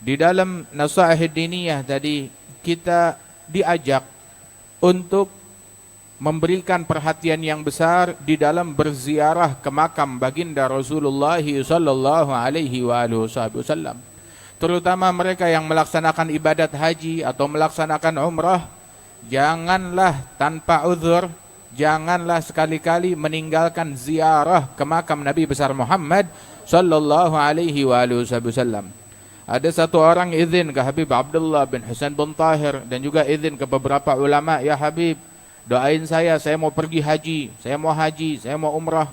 Di dalam Nasaih Diniyah tadi kita diajak untuk memberikan perhatian yang besar di dalam berziarah ke makam baginda Rasulullah sallallahu alaihi wasallam. Terutama mereka yang melaksanakan ibadat haji atau melaksanakan umrah, janganlah tanpa uzur, janganlah sekali-kali meninggalkan ziarah ke makam Nabi besar Muhammad sallallahu alaihi wasallam. Ada satu orang izin ke Habib Abdullah bin Husain bin Tahir dan juga izin ke beberapa ulama, ya Habib, doain saya mau pergi haji, saya mau umrah.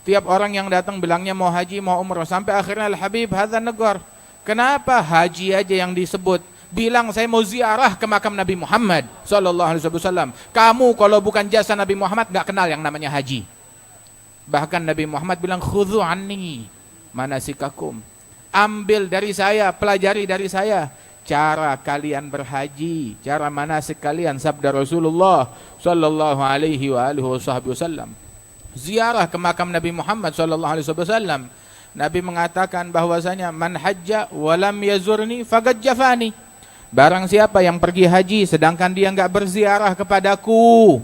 Tiap orang yang datang bilangnya mau haji, mau umrah, sampai akhirnya Al-Habib hadza negar, kenapa haji aja yang disebut? Bilang saya mau ziarah ke makam Nabi Muhammad sallallahu alaihi wasallam. Kamu kalau bukan jasa Nabi Muhammad gak kenal yang namanya haji. Bahkan Nabi Muhammad bilang khudhu anni manasikakum. Ambil dari saya, pelajari dari saya cara kalian berhaji, cara manasik kalian, sabda Rasulullah sallallahu alaihi wasallam. Ziarah ke makam Nabi Muhammad sallallahu alaihi wasallam. Nabi mengatakan bahwasanya man hajja wa lam yazurni faqad jafani. Barang siapa yang pergi haji sedangkan dia enggak berziarah kepadaku,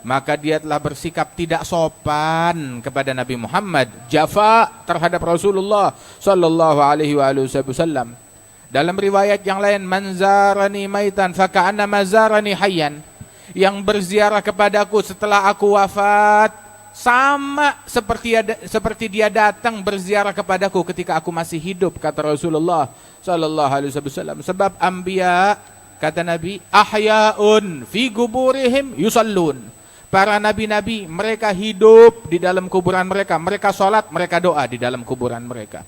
maka dia telah bersikap tidak sopan kepada Nabi Muhammad, jafa terhadap Rasulullah sallallahu alaihi wasallam. Dalam riwayat yang lain, man zarani maitan faka'anna mazarani hayyan, yang berziarah kepadaku setelah aku wafat sama seperti dia datang berziarah kepadaku ketika aku masih hidup, kata Rasulullah sallallahu alaihi wasallam. Sebab anbiya, kata Nabi, ahyaun fi guburihim yusallun. Para nabi-nabi mereka hidup di dalam kuburan mereka, mereka sholat, mereka doa di dalam kuburan mereka.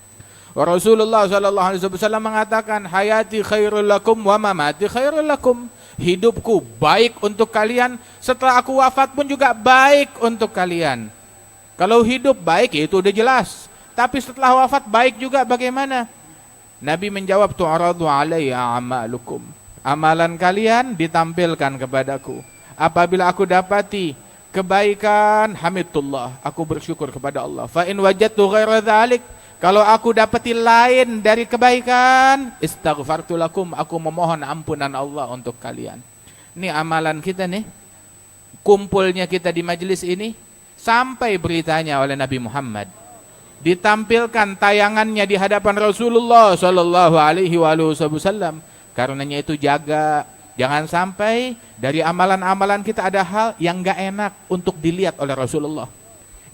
Rasulullah sallallahu alaihi wasallam mengatakan, hayati khairul lakum wa mamati khairul lakum. Hidupku baik untuk kalian, setelah aku wafat pun juga baik untuk kalian. Kalau hidup baik ya itu udah jelas, tapi setelah wafat baik juga bagaimana? Nabi menjawab, tu'radu alayya a'malukum. Amalan kalian ditampilkan kepadaku. Apabila aku dapati kebaikan, hamidullah, aku bersyukur kepada Allah. Fa in wajadtu ghaira dzalik, kalau aku dapati lain dari kebaikan, istaghfartu lakum, aku memohon ampunan Allah untuk kalian. Ini amalan kita nih. Kumpulnya kita di majelis ini sampai beritanya oleh Nabi Muhammad. Ditampilkan tayangannya di hadapan Rasulullah sallallahu alaihi wasallam. Karenanya itu jaga, jangan sampai dari amalan-amalan kita ada hal yang gak enak untuk dilihat oleh Rasulullah.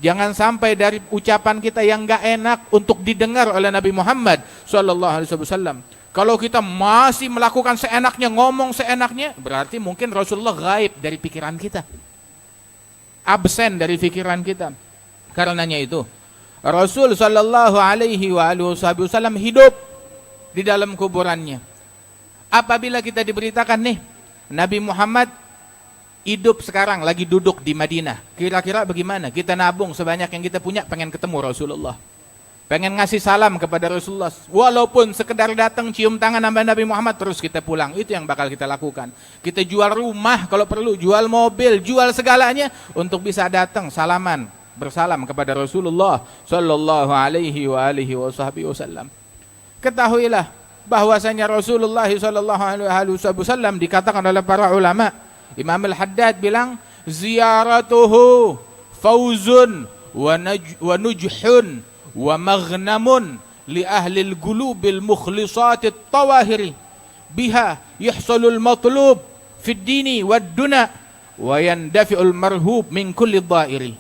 Jangan sampai dari ucapan kita yang gak enak untuk didengar oleh Nabi Muhammad sallallahu alaihi wasallam. Kalau kita masih melakukan seenaknya, ngomong seenaknya, berarti mungkin Rasulullah gaib dari pikiran kita, absen dari pikiran kita. Karenanya itu Rasul sallallahu alaihi wasallam hidup di dalam kuburannya. Apabila kita diberitakan nih, Nabi Muhammad hidup sekarang lagi duduk di Madinah, kira-kira bagaimana? Kita nabung sebanyak yang kita punya, pengen ketemu Rasulullah, pengen ngasih salam kepada Rasulullah, walaupun sekedar datang cium tangan sama Nabi Muhammad terus kita pulang. Itu yang bakal kita lakukan. Kita jual rumah kalau perlu, jual mobil, jual segalanya untuk bisa datang salaman, bersalam kepada Rasulullah sallallahu alaihi wasallam. Ketahuilah bahwasanya Rasulullah sallallahu alaihi wasallam dikatakan oleh para ulama, Imam Al-Haddad bilang, ziyaratuhu fawzun wa nujhun wa maghnamun li ahli al-qulubil mukhlisatit tawahiri biha yahsulul matlub fid dini wad duna wa yandafi'ul marhub min kulli dhairi.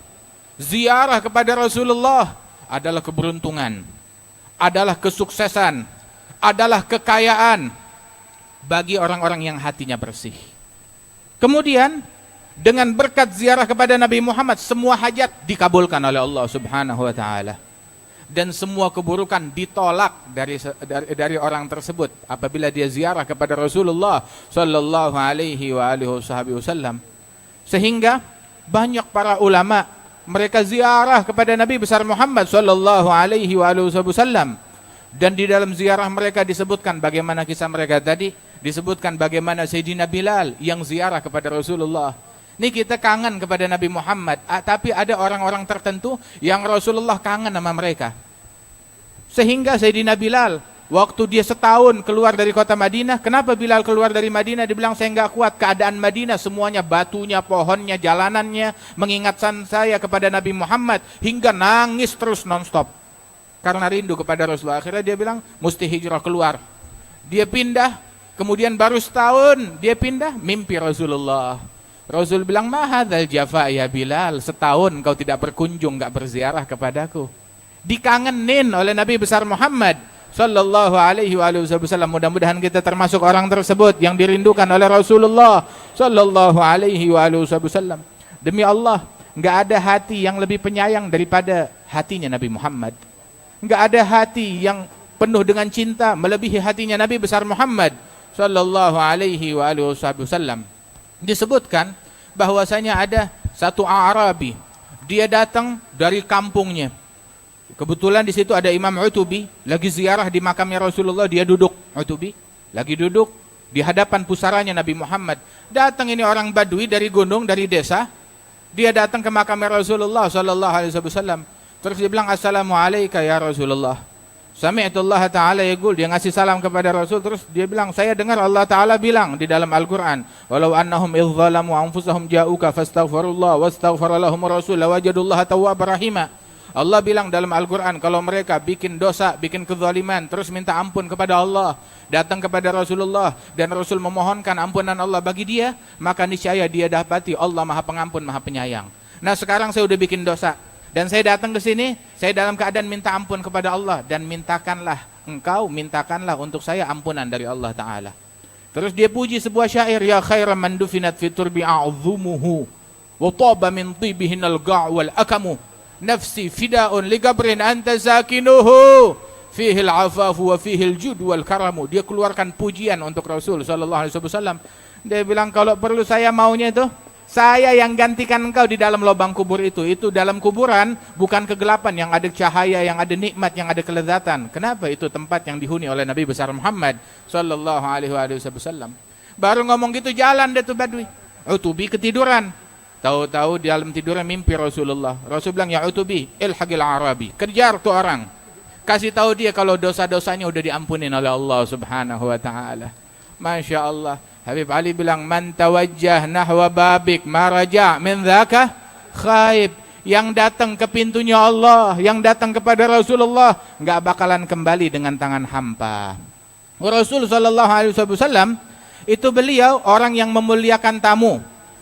Ziarah kepada Rasulullah adalah keberuntungan, adalah kesuksesan, adalah kekayaan bagi orang-orang yang hatinya bersih. Kemudian dengan berkat ziarah kepada Nabi Muhammad, semua hajat dikabulkan oleh Allah Subhanahu wa taala, dan semua keburukan ditolak dari orang tersebut apabila dia ziarah kepada Rasulullah sallallahu alaihi wasallam. Sehingga banyak para ulama mereka ziarah kepada Nabi besar Muhammad sallallahu alaihi wasallam. Dan di dalam ziarah mereka disebutkan bagaimana kisah mereka tadi, disebutkan bagaimana Sayyidina Bilal yang ziarah kepada Rasulullah. Ini kita kangen kepada Nabi Muhammad, tapi ada orang-orang tertentu yang Rasulullah kangen sama mereka. Sehingga Sayyidina Bilal waktu dia setahun keluar dari kota Madinah. Kenapa Bilal keluar dari Madinah? Dia bilang, saya nggak kuat keadaan Madinah, semuanya batunya, pohonnya, jalanannya mengingatkan saya kepada Nabi Muhammad, hingga nangis terus nonstop karena rindu kepada Rasulullah. Akhirnya dia bilang, mesti hijrah keluar. Dia pindah, kemudian baru setahun dia pindah, mimpi Rasulullah. Rasul bilang, ma hadzal jafa ya Bilal, setahun kau tidak berkunjung, nggak berziarah kepadaku. Dikangenin oleh Nabi besar Muhammad sallallahu alaihi wasallam. Mudah-mudahan kita termasuk orang tersebut yang dirindukan oleh Rasulullah sallallahu alaihi wasallam. Demi Allah, nggak ada hati yang lebih penyayang daripada hatinya Nabi Muhammad. Nggak ada hati yang penuh dengan cinta melebihi hatinya Nabi besar Muhammad sallallahu alaihi wasallam. Disebutkan bahwasanya ada satu Arabi, dia datang dari kampungnya. Kebetulan di situ ada Imam Utubi lagi ziarah di makamnya Rasulullah. Dia duduk, Utubi lagi duduk di hadapan pusaranya Nabi Muhammad. Datang ini orang Badui dari gunung, dari desa. Dia datang ke makamnya Rasulullah sallallahu alaihi wasallam. Terus dia bilang, assalamualaikum ya Rasulullah. Sami'atullah ta'ala yaqul, dia ngasih salam kepada Rasul. Terus dia bilang, saya dengar Allah Ta'ala bilang di dalam Al-Quran, walau annahum idh zalamu anfusahum ja'uka fastaghfirullah wastaghfara lahum rasul lawajadullaha tawwabar rahima. Allah bilang dalam Al-Quran, kalau mereka bikin dosa, bikin kezaliman, terus minta ampun kepada Allah, datang kepada Rasulullah, dan Rasul memohonkan ampunan Allah bagi dia, maka niscaya dia dapati Allah Maha Pengampun, Maha Penyayang. Nah sekarang saya udah bikin dosa, dan saya datang ke sini, saya dalam keadaan minta ampun kepada Allah, dan mintakanlah untuk saya ampunan dari Allah Ta'ala. Terus dia puji sebuah syair, ya khairan man dufinat fi turbi a'zumuhu wa taba min tibihinal ga' wal akamu nafsi fida'un li qabrin anta zakinuhu fihi al-afafu wa fihi al-jud wal karamu. Dia keluarkan pujian untuk Rasul sallallahu alaihi wasallam. Dia bilang, kalau perlu saya maunya itu saya yang gantikan engkau di dalam lubang kubur itu. Itu dalam kuburan bukan kegelapan, yang ada cahaya, yang ada nikmat, yang ada kelezatan. Kenapa? Itu tempat yang dihuni oleh Nabi besar Muhammad sallallahu alaihi wasallam. Baru ngomong gitu jalan dia tuh Badui. Utubi ketiduran. Tahu-tahu di dalam tidurnya mimpi Rasulullah. Rasul bilang, ya Utubi, ilhaqil Arabi. Kejar tuh orang. Kasih tahu dia kalau dosa-dosanya udah diampunin oleh Allah Subhanahu wa taala. Masya Allah. Habib Ali bilang, man tawajjah nahwa babik maraja min dzaka khaib. Yang datang ke pintunya Allah, yang datang kepada Rasulullah, enggak bakalan kembali dengan tangan hampa. Rasul sallallahu alaihi wasallam itu beliau orang yang memuliakan tamu.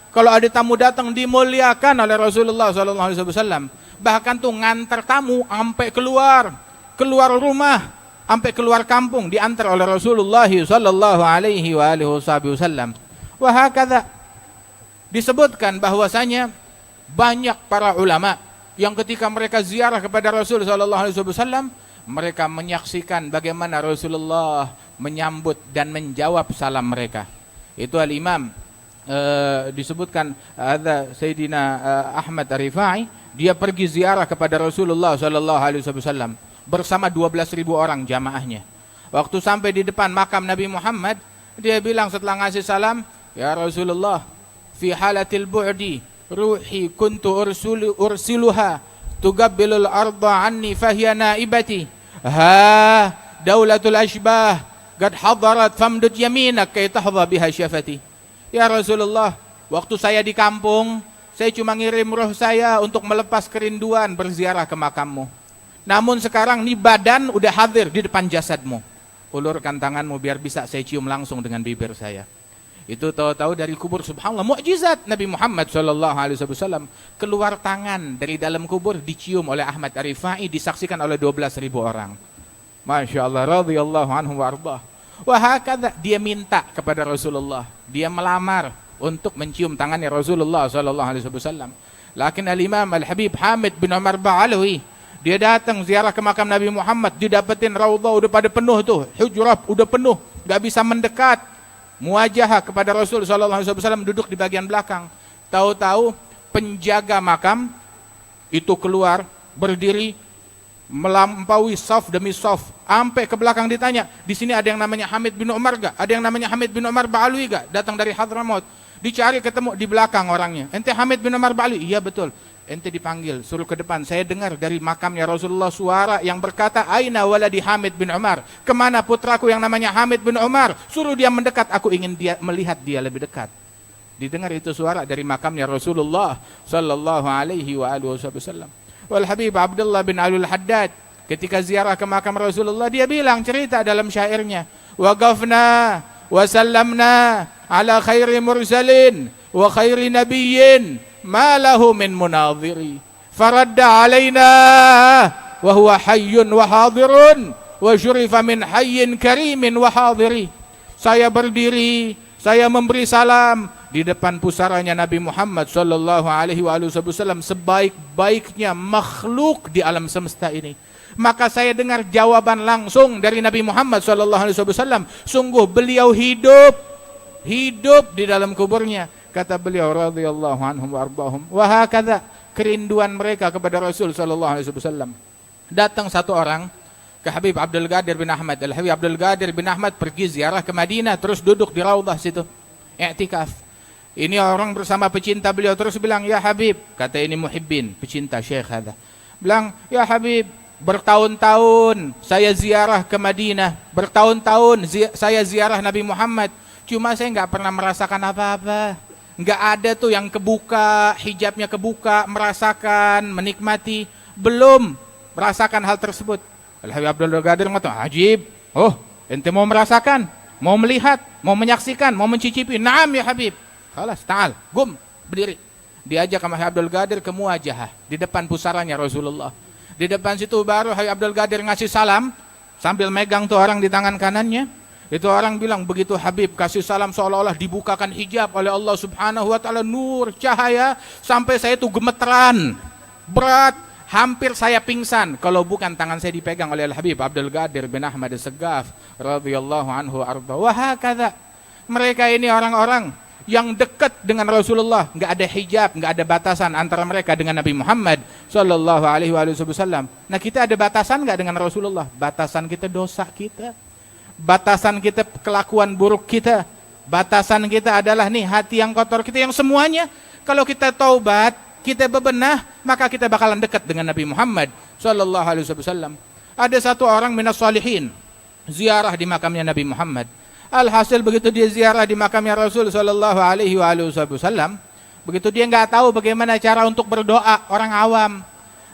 Kalau ada tamu datang dimuliakan oleh Rasulullah sallallahu alaihi wasallam. Bahkan tuh ngantar tamu sampai keluar rumah, sampai keluar kampung diantar oleh Rasulullah sallallahu alaihi wasallam. Wa hakadha, disebutkan bahwasanya banyak para ulama yang ketika mereka ziarah kepada Rasul sallallahu alaihi wasallam, mereka menyaksikan bagaimana Rasulullah menyambut dan menjawab salam mereka. Itu al-Imam disebutkan ada Sayyidina Ahmad Ar-Rifai, dia pergi ziarah kepada Rasulullah sallallahu alaihi wasallam bersama 12.000 orang jamaahnya. Waktu sampai di depan makam Nabi Muhammad, dia bilang setelah ngasih salam, ya Rasulullah, fi halatil bu'di ruhi kuntu ursiluha tugabbilul arda anni fahiya naibati ha daulatul ashbah qad hadarat famdud yaminak kay tahdha biha syafati. Ya Rasulullah, waktu saya di kampung, saya cuma ngirim roh saya untuk melepas kerinduan berziarah ke makammu. Namun sekarang nih badan udah hadir di depan jasadmu. Ulurkan tanganmu biar bisa saya cium langsung dengan bibir saya. Itu tahu-tahu dari kubur, subhanallah, mukjizat Nabi Muhammad sallallahu alaihi wasallam. Keluar tangan dari dalam kubur, dicium oleh Ahmad Ar-Rifai, disaksikan oleh 12.000 orang. Masya Allah, radhiyallahu anhu wa ardah. Wah, hakadha, dia minta kepada Rasulullah, dia melamar untuk mencium tangannya Rasulullah sallallahu alaihi wasallam. Lakin al-Imam Al-Habib Hamid bin Umar Ba'alawi, dia datang ziarah ke makam Nabi Muhammad, didapetin raudhah udah pada penuh tuh, hujrah udah penuh, gak bisa mendekat. Muwajahah kepada Rasul sallallahu alaihi wasallam, duduk di bagian belakang. Tahu-tahu penjaga makam itu keluar, berdiri, melampaui saf demi saf, sampai ke belakang ditanya, di sini ada yang namanya Hamid bin Umar gak? Ada yang namanya Hamid bin Umar Ba'alwi gak? Datang dari Hadramaut. Dicari ketemu di belakang orangnya. Ente Hamid bin Umar Ba'alwi? Iya betul. ente dipanggil, suruh ke depan. Saya dengar dari makamnya Rasulullah suara yang berkata, Aina waladi Hamid bin Umar. Kemana putraku yang namanya Hamid bin Umar? Suruh dia mendekat, aku ingin dia melihat dia lebih dekat. Didengar itu suara dari makamnya Rasulullah sallallahu alaihi wa alihi wasallam. Wal Habib Abdullah bin Alul Haddad ketika ziarah ke makam Rasulullah, dia bilang, cerita dalam syairnya, waqafna wa sallamna ala khairi mursalin wa khairi nabiyyin ma lahu min munadhiri faradda alaina wa huwa hayyun wa hadirun wa syurifa min hayyin karimin wa hadiri. Saya berdiri, saya memberi salam di depan pusaranya Nabi Muhammad sallallahu alaihi wasallam, sebaik-baiknya makhluk di alam semesta ini. Maka saya dengar jawaban langsung dari Nabi Muhammad sallallahu alaihi wasallam, sungguh beliau hidup di dalam kuburnya. Kata beliau radhiyallahu anhum wa ardahum, wa hakadha, kerinduan mereka kepada Rasul sallallahu alaihi wasallam. Datang satu orang ke Habib Abdul Qadir bin Ahmad. Al Habib Abdul Qadir bin Ahmad pergi ziarah ke Madinah, terus duduk di raudhah situ, i'tikaf. Ini orang bersama pecinta beliau, terus bilang, ya Habib, kata ini muhibbin, pecinta Syekh hadha. Bilang, ya Habib, bertahun-tahun saya ziarah ke Madinah, bertahun-tahun saya ziarah Nabi Muhammad, cuma saya nggak pernah merasakan apa-apa. Nggak ada tuh yang kebuka, hijabnya kebuka, merasakan, menikmati. Belum merasakan hal tersebut. Al-Habib Abdul Qadir mengatakan, ajib, oh ente mau merasakan, mau melihat, mau menyaksikan, mau mencicipi. Naam ya Habib. Khalas, ta'al, gum, berdiri. Diajak sama Habib Abdul Qadir ke muajahah di depan pusarannya Rasulullah. Di depan situ baru Habib Abdul Qadir ngasih salam sambil megang tuh orang di tangan kanannya. Itu orang bilang, begitu Habib kasih salam seolah-olah dibukakan hijab oleh Allah Subhanahu wa taala, nur, cahaya, sampai saya tuh gemeteran. Berat, hampir saya pingsan kalau bukan tangan saya dipegang oleh Habib Abdul Qadir bin Ahmad As-Saggaf radhiyallahu anhu arda. Wa hakadha. Mereka ini orang-orang yang dekat dengan Rasulullah, nggak ada hijab, nggak ada batasan antara mereka dengan Nabi Muhammad sallallahu alaihi wasallam. Nah, kita ada batasan nggak dengan Rasulullah? Batasan kita dosa kita, batasan kita kelakuan buruk kita, batasan kita adalah nih hati yang kotor kita, yang semuanya kalau kita taubat, kita bebenah, maka kita bakalan dekat dengan Nabi Muhammad sallallahu alaihi wasallam. Ada satu orang minas salihin ziarah di makamnya Nabi Muhammad. Alhasil begitu dia ziarah di makamnya Rasul sallallahu alaihi wasallam, begitu dia nggak tahu bagaimana cara untuk berdoa, orang awam.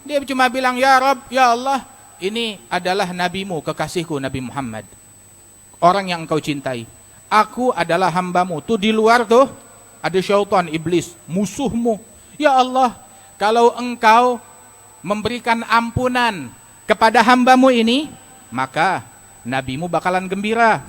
Dia cuma bilang, ya Rabb, ya Allah, ini adalah nabimu, kekasihku Nabi Muhammad, orang yang engkau cintai. Aku adalah hambamu. Tuh di luar tuh ada syaitan, iblis, musuhmu. Ya Allah, kalau engkau memberikan ampunan kepada hambamu ini, maka nabimu bakalan gembira,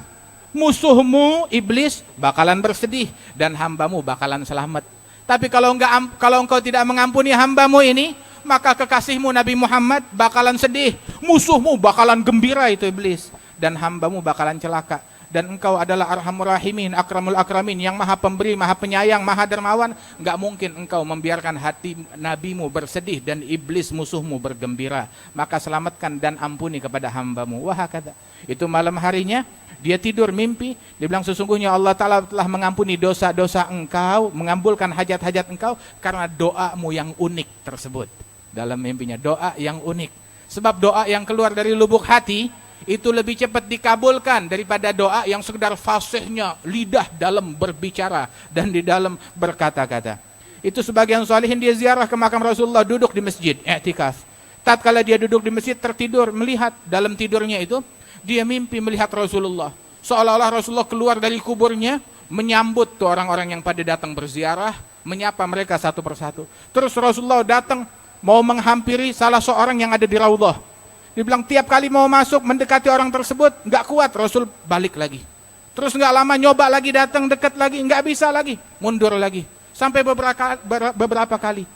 musuhmu iblis bakalan bersedih, dan hambamu bakalan selamat. Tapi kalau engkau tidak mengampuni hambamu ini, maka kekasihmu Nabi Muhammad bakalan sedih, musuhmu bakalan gembira, itu iblis, dan hambamu bakalan celaka. Dan engkau adalah arhamur rahimin, akramul akramin, yang maha pemberi, maha penyayang, maha dermawan. Enggak mungkin engkau membiarkan hati nabimu bersedih dan iblis musuhmu bergembira. Maka selamatkan dan ampuni kepada hambamu. Wah, kata. Itu malam harinya dia tidur mimpi, dia bilang, sesungguhnya Allah Ta'ala telah mengampuni dosa-dosa engkau, mengabulkan hajat-hajat engkau karena doamu yang unik tersebut. Dalam mimpinya, doa yang unik. Sebab doa yang keluar dari lubuk hati itu lebih cepat dikabulkan daripada doa yang sekedar fasihnya lidah dalam berbicara dan di dalam berkata-kata. Itu sebagian salihin dia ziarah ke makam Rasulullah, duduk di masjid, i'tikaf. Tatkala dia duduk di masjid, tertidur, melihat dalam tidurnya itu, dia mimpi melihat Rasulullah. Seolah-olah Rasulullah keluar dari kuburnya, menyambut tuh orang-orang yang pada datang berziarah, menyapa mereka satu persatu. Terus Rasulullah datang, mau menghampiri salah seorang yang ada di raudhah. Dia bilang, tiap kali mau masuk mendekati orang tersebut, nggak kuat, Rasul balik lagi. Terus nggak lama nyoba lagi, datang dekat lagi, nggak bisa lagi, mundur lagi. Sampai beberapa kali.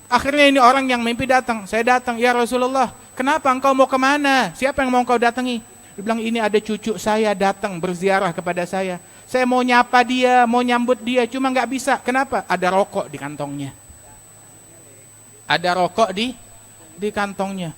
Akhirnya ini orang yang mimpi datang, saya datang, ya Rasulullah, kenapa engkau mau kemana? Siapa yang mau engkau datangi? Dia bilang, ini ada cucu saya datang berziarah kepada saya. Saya mau nyapa dia, mau nyambut dia, cuma nggak bisa. Kenapa? Ada rokok di kantongnya. Ada rokok di kantongnya.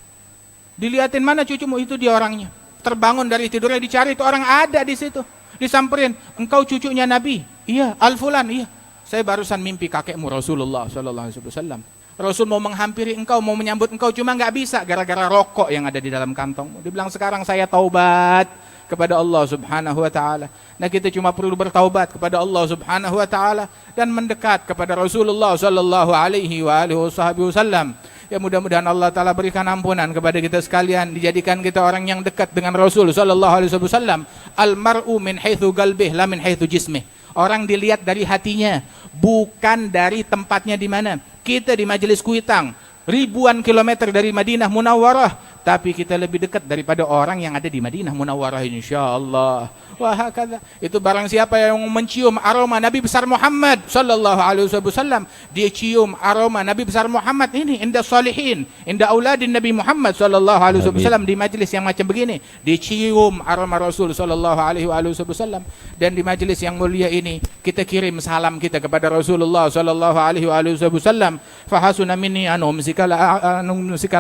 Dilihatin, mana cucumu? Itu dia orangnya. Terbangun dari tidurnya, dicari, itu orang ada di situ. Disamperin, engkau cucunya Nabi? Iya. Al-Fulan? Iya. Saya barusan mimpi kakekmu Rasulullah sallallahu alaihi wasallam. Rasul mau menghampiri engkau, mau menyambut engkau, cuma nggak bisa gara-gara rokok yang ada di dalam kantongmu. Dia bilang, sekarang saya taubat kepada Allah subhanahu wa ta'ala. Nah, kita cuma perlu bertaubat kepada Allah subhanahu wa ta'ala dan mendekat kepada Rasulullah sallallahu alaihi wasallam. Ya, mudah-mudahan Allah ta'ala berikan ampunan kepada kita sekalian, dijadikan kita orang yang dekat dengan Rasul sallallahu alaihi wasallam. Al-mar'u min haitsu qalbih la min haitsu jismih. Orang dilihat dari hatinya, bukan dari tempatnya di mana. Kita di Majelis Kuitang, ribuan kilometer dari Madinah Munawwarah, tapi kita lebih dekat daripada orang yang ada di Madinah Munawwarah, insyaallah. Wah, hakadha. Itu barang siapa yang mencium aroma Nabi besar Muhammad sallallahu alaihi wasallam, dia cium aroma Nabi besar Muhammad ini inda salihin, inda auladin Nabi Muhammad sallallahu alaihi wasallam, di majlis yang macam begini, dia cium aroma Rasul sallallahu alaihi wasallam. Dan di majlis yang mulia ini kita kirim salam kita kepada Rasulullah sallallahu alaihi wasallam. Fahasuna minni an umsikal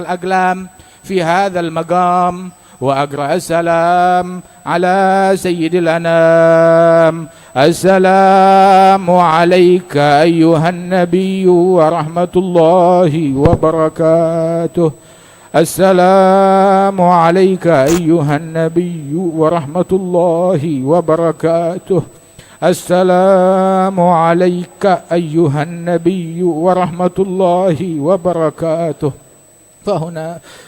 aglam fi hadzal maqam وأقرأ السلام على سيد الأنام. السلام عليك أيها النبي ورحمة الله وبركاته. السلام عليك أيها النبي ورحمة الله وبركاته. السلام عليك أيها النبي ورحمة الله وبركاته.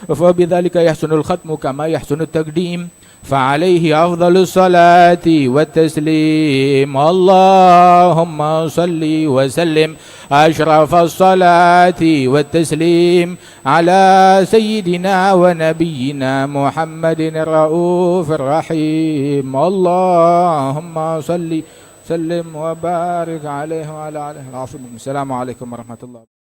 فبذلك يحسن الختم كما يحسن التقديم، فعليه أفضل الصلاة والتسليم. اللهم صل وسلم أشرف الصلاة والتسليم على سيدنا ونبينا محمد الرؤوف الرحيم. اللهم صل وسلم وبارك عليه وعلى آله. السلام عليكم ورحمة الله.